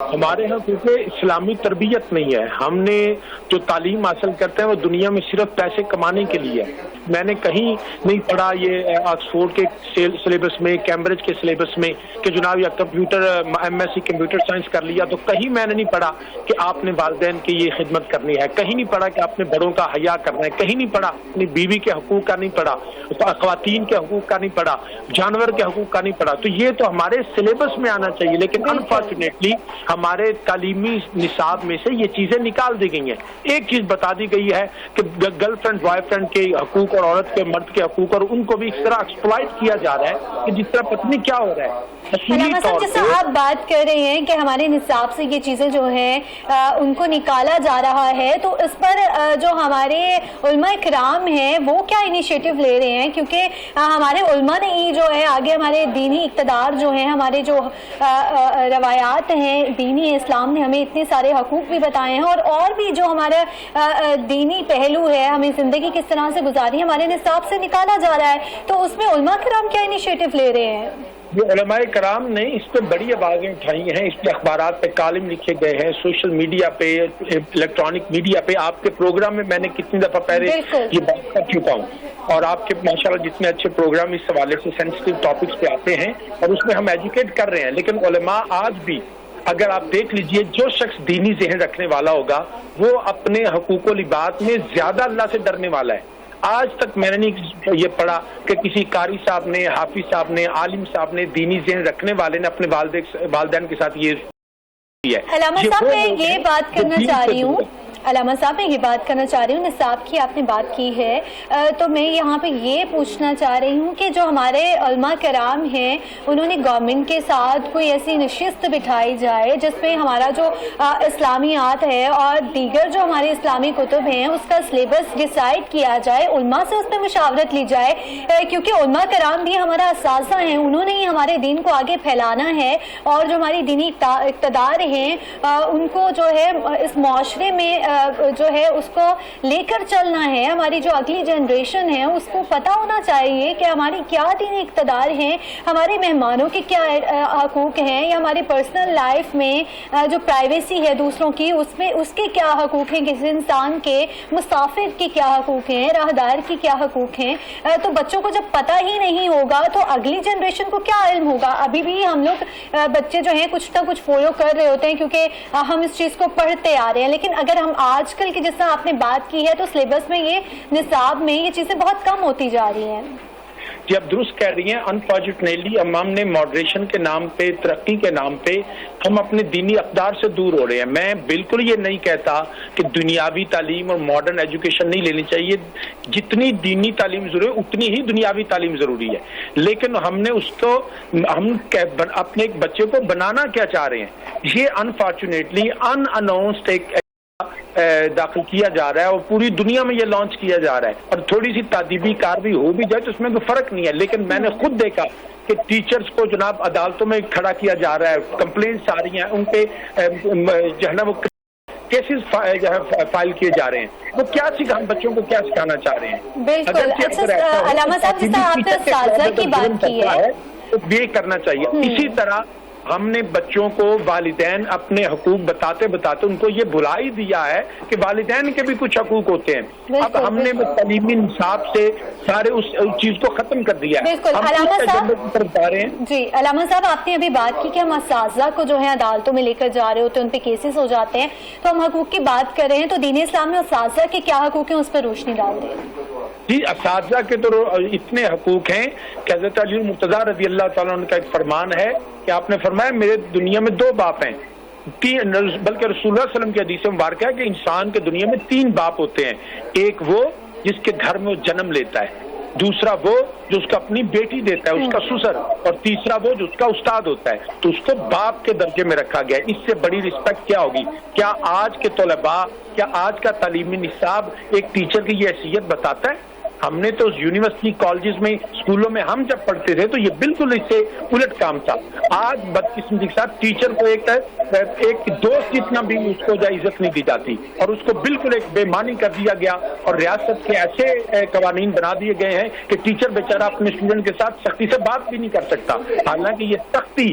ہمارے یہاں کیونکہ اسلامی تربیت نہیں ہے. ہم نے جو تعلیم حاصل کرتے ہیں وہ دنیا میں صرف پیسے کمانے کے لیے ہے. میں نے کہیں نہیں پڑھا یہ آکسفورڈ کے سلیبس میں, کیمبرج کے سلیبس میں کہ جناب یا computer M S C computer science کر لیا, تو کہیں میں نے نہیں پڑھا کہ آپ نے والدین کی یہ خدمت کرنی ہے, کہیں نہیں پڑھا کہ آپ نے بڑوں کا حیا کرنا ہے, کہیں نہیں پڑھا اپنی بیوی کے حقوق کا نہیں پڑھا, خواتین کے حقوق کا نہیں پڑھا, جانور کے حقوق کا نہیں پڑھا. تو یہ تو ہمارے سلیبس میں آنا چاہیے, لیکن انفارچونیٹلی ہمارے تعلیمی نصاب میں سے یہ چیزیں نکال دی گئی ہیں. ایک چیز بتا دی گئی ہے کہ گرل فرینڈ بوائے فرینڈ کے حقوق اور عورت کے مرد کے حقوق, اور ان کو بھی اس طرح ایکسپلائٹ کیا جا رہا ہے کہ جس طرح پتہ نہیں کیا ہو رہا ہے. علامہ صاحب جیسا آپ بات کر رہے ہیں کہ ہمارے نصاب سے یہ چیزیں جو ہیں ان کو نکالا جا رہا ہے, تو اس پر جو ہمارے علماء کرام ہیں وہ کیا انیشیٹو لے رہے ہیں؟ کیونکہ ہمارے علماء نے ہی جو ہے آگے ہمارے دینی اقتدار جو ہیں, ہمارے جو روایات ہیں دینی اسلام نے ہمیں اتنے سارے حقوق بھی بتائے ہیں, اور بھی جو ہمارا دینی پہلو ہے, ہمیں زندگی کس طرح سے گزاری ہمارے نصاب سے نکالا جا رہا ہے, تو اس میں علماء کرام کیا انیشیٹو لے رہے ہیں؟ یہ علماء کرام نے اس پہ بڑی آوازیں اٹھائی ہیں, اس پہ اخبارات پہ کالم لکھے گئے ہیں, سوشل میڈیا پہ, الیکٹرانک میڈیا پہ. آپ کے پروگرام میں میں نے کتنی دفعہ پہلے یہ بات کر چکا ہوں, اور آپ کے ماشاءاللہ جتنے اچھے پروگرام اس حوالے سے سینسٹیو ٹاپکس پہ آتے ہیں, اور اس میں ہم ایجوکیٹ کر رہے ہیں. لیکن علماء آج بھی, اگر آپ دیکھ لیجئے, جو شخص دینی ذہن رکھنے والا ہوگا وہ اپنے حقوق و لباس میں زیادہ اللہ سے ڈرنے والا ہے. آج تک میں نے نہیں یہ پڑھا کہ کسی قاری صاحب نے, حافظ صاحب نے, عالم صاحب نے, دینی ذہن رکھنے والے نے اپنے والدین کے ساتھ یہ ہے. علامہ صاحب میں یہ بات کرنا چاہ رہی ہوں, نصاب کی آپ نے بات کی ہے, تو میں یہاں پہ یہ پوچھنا چاہ رہی ہوں کہ جو ہمارے علماء کرام ہیں انہوں نے گورنمنٹ کے ساتھ کوئی ایسی نشست بٹھائی جائے جس میں ہمارا جو اسلامیات ہے اور دیگر جو ہمارے اسلامی کتب ہیں اس کا سلیبس ڈیسائیڈ کیا جائے, علماء سے اس پہ مشاورت لی جائے, کیونکہ علماء کرام بھی ہمارا اساتذہ ہیں, انہوں نے ہی ہمارے دین کو آگے پھیلانا ہے, اور جو ہماری دینی اقتدار ہیں ان کو جو ہے اس معاشرے میں جو ہے اس کو لے کر چلنا ہے. ہماری جو اگلی جنریشن ہے اس کو پتہ ہونا چاہیے کہ ہماری کیا دینی اقتدار ہیں, ہمارے مہمانوں کے کیا حقوق ہیں, یا ہماری پرسنل لائف میں جو پرائیویسی ہے دوسروں کی اس کے کیا حقوق ہیں, کسی انسان کے, مسافر کے کیا حقوق ہیں, راہدار کی کیا حقوق ہیں. تو بچوں کو جب پتہ ہی نہیں ہوگا تو اگلی جنریشن کو کیا علم ہوگا؟ ابھی بھی ہم لوگ بچے جو ہیں کچھ نہ کچھ فالو کر رہے ہوتے ہیں کیونکہ ہم اس چیز کو پڑھتے آ رہے ہیں, لیکن اگر ہم آج کل کی جس طرح آپ نے بات کی ہے تو سلیبس میں یہ نصاب میں یہ چیزیں بہت کم ہوتی جا رہی ہیں. جی آپ درست کہہ رہی ہیں. انفارچونیٹلی ہم نے ماڈریشن کے نام پہ, ترقی کے نام پہ ہم اپنے دینی اقدار سے دور ہو رہے ہیں. میں بالکل یہ نہیں کہتا کہ دنیاوی تعلیم اور ماڈرن ایجوکیشن نہیں لینی چاہیے, جتنی دینی تعلیم ضروری ہے اتنی ہی دنیاوی تعلیم ضروری ہے. لیکن ہم نے اس کو, ہم اپنے ایک بچے کو بنانا کیا چاہ رہے ہیں, یہ انفارچونیٹلی ان اناؤنسڈ ایک داخل کیا جا رہا ہے, اور پوری دنیا میں یہ لانچ کیا جا رہا ہے, اور تھوڑی سی تعدیبی کارروائی ہو بھی جائے تو اس میں کوئی فرق نہیں ہے. لیکن میں نے خود دیکھا کہ ٹیچرز کو جناب عدالتوں میں کھڑا کیا جا رہا ہے, کمپلینٹس آ رہی ہیں, ان پہ جو ہے نا وہ کیسز فائل کیے جا رہے ہیں. وہ کیا ہم بچوں کو کیا سکھانا چاہ رہے ہیں؟ بالکل. علامہ صاحب جس طرح آپ نے اساتذہ کی بات کی ہے تو یہ کرنا چاہیے. اسی طرح ہم نے بچوں کو والدین اپنے حقوق بتاتے ان کو یہ بھلا ہی دیا ہے کہ والدین کے بھی کچھ حقوق ہوتے ہیں. اب ہم نے تعلیمی نصاب سے سارے اس چیز کو ختم کر دیا ہے. بالکل. جی علامہ صاحب آپ نے ابھی بات کی کہ ہم اساتذہ کو جو ہے عدالتوں میں لے کر جا رہے ہوتے ہیں, ان پہ کیسز ہو جاتے ہیں, تو ہم حقوق کی بات کر رہے ہیں, تو دین اسلام میں اساتذہ کے کیا حقوق ہیں اس پہ روشنی ڈال دیں. جی اساتذہ کے تو اتنے حقوق ہیں کہ حضرت علی مرتضیٰ رضی اللہ تعالیٰ عنہ کا ایک فرمان ہے کہ آپ نے فرمایا میرے دنیا میں 2 باپ ہیں, بلکہ رسول اللہ علیہ وسلم کی حدیث مبارکہ ہے کہ انسان کے دنیا میں 3 باپ ہوتے ہیں. ایک وہ جس کے گھر میں وہ جنم لیتا ہے, دوسرا وہ جو اس کو اپنی بیٹی دیتا ہے, اس کا سسر, اور تیسرا وہ جو اس کا استاد ہوتا ہے. تو اس کو باپ کے درجے میں رکھا گیا. اس سے بڑی رسپیکٹ کیا ہوگی؟ کیا آج کے طلباء, کیا آج کا تعلیمی نصاب ایک ٹیچر کی یہ حیثیت بتاتا ہے؟ ہم نے تو یونیورسٹی, کالجز میں, اسکولوں میں ہم جب پڑھتے تھے تو یہ بالکل اس سے الٹ کام تھا. آج بدقسمتی کے ساتھ ٹیچر کو ایک دوست جتنا بھی اس کو عزت نہیں دی جاتی, اور اس کو بالکل ایک بے معنی کر دیا گیا, اور ریاست کے ایسے قوانین بنا دیے گئے ہیں کہ ٹیچر بیچارہ اپنے اسٹوڈنٹ کے ساتھ سختی سے بات بھی نہیں کر سکتا. حالانکہ یہ سختی